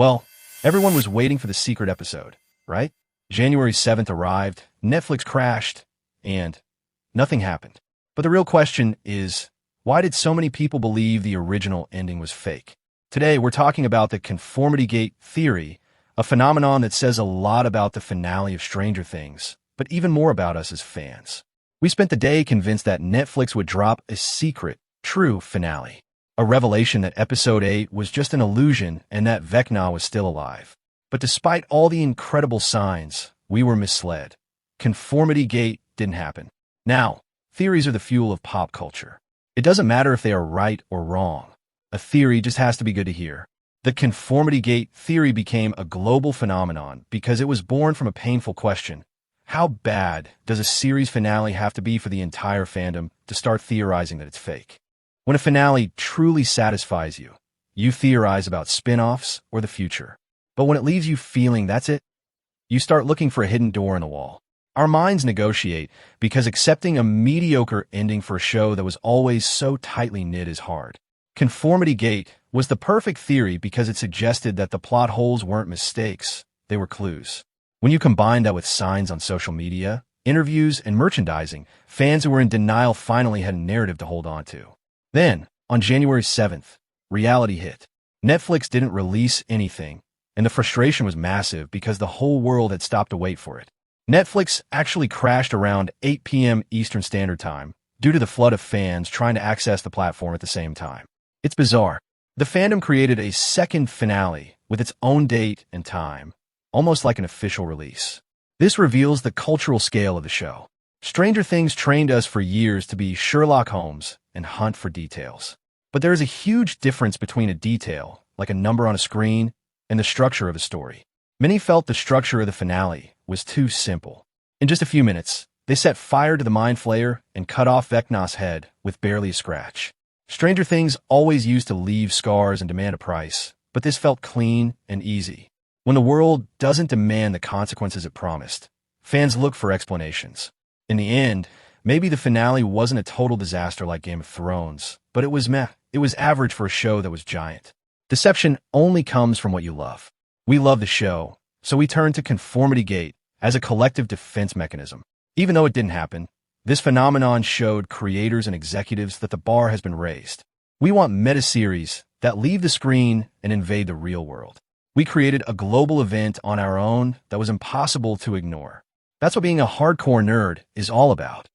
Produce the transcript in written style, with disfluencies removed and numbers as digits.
Well, everyone was waiting for the secret episode, right? January 7th arrived, Netflix crashed, and nothing happened. But the real question is, why did so many people believe the original ending was fake? Today, we're talking about the conformity gate theory, a phenomenon that says a lot about the finale of Stranger Things, but even more about us as fans. We spent the day convinced that Netflix would drop a secret, true finale. A revelation that Episode 8 was just an illusion and that Vecna was still alive. But despite all the incredible signs, we were misled. Conformity gate didn't happen. Now, theories are the fuel of pop culture. It doesn't matter if they are right or wrong. A theory just has to be good to hear. The conformity gate theory became a global phenomenon because it was born from a painful question. How bad does a series finale have to be for the entire fandom to start theorizing that it's fake? When a finale truly satisfies you, you theorize about spin-offs or the future. But when it leaves you feeling that's it, you start looking for a hidden door in the wall. Our minds negotiate because accepting a mediocre ending for a show that was always so tightly knit is hard. Conformity gate was the perfect theory because it suggested that the plot holes weren't mistakes, they were clues. When you combine that with signs on social media, interviews, and merchandising, fans who were in denial finally had a narrative to hold on to. Then, on January 7th, reality hit. Netflix didn't release anything, and the frustration was massive because the whole world had stopped to wait for it. Netflix actually crashed around 8 p.m. Eastern Standard Time due to the flood of fans trying to access the platform at the same time. It's bizarre. The fandom created a second finale with its own date and time, almost like an official release. This reveals the cultural scale of the show. Stranger Things trained us for years to be Sherlock Holmes and hunt for details. But there is a huge difference between a detail, like a number on a screen, and the structure of a story. Many felt the structure of the finale was too simple. In just a few minutes, they set fire to the Mind Flayer and cut off Vecna's head with barely a scratch. Stranger Things always used to leave scars and demand a price, but this felt clean and easy. When the world doesn't demand the consequences it promised, fans look for explanations. In the end, maybe the finale wasn't a total disaster like Game of Thrones, but it was meh. It was average for a show that was giant. Deception only comes from what you love. We love the show, so we turn to Conformity Gate as a collective defense mechanism. Even though it didn't happen, this phenomenon showed creators and executives that the bar has been raised. We want meta-series that leave the screen and invade the real world. We created a global event on our own that was impossible to ignore. That's what being a hardcore nerd is all about.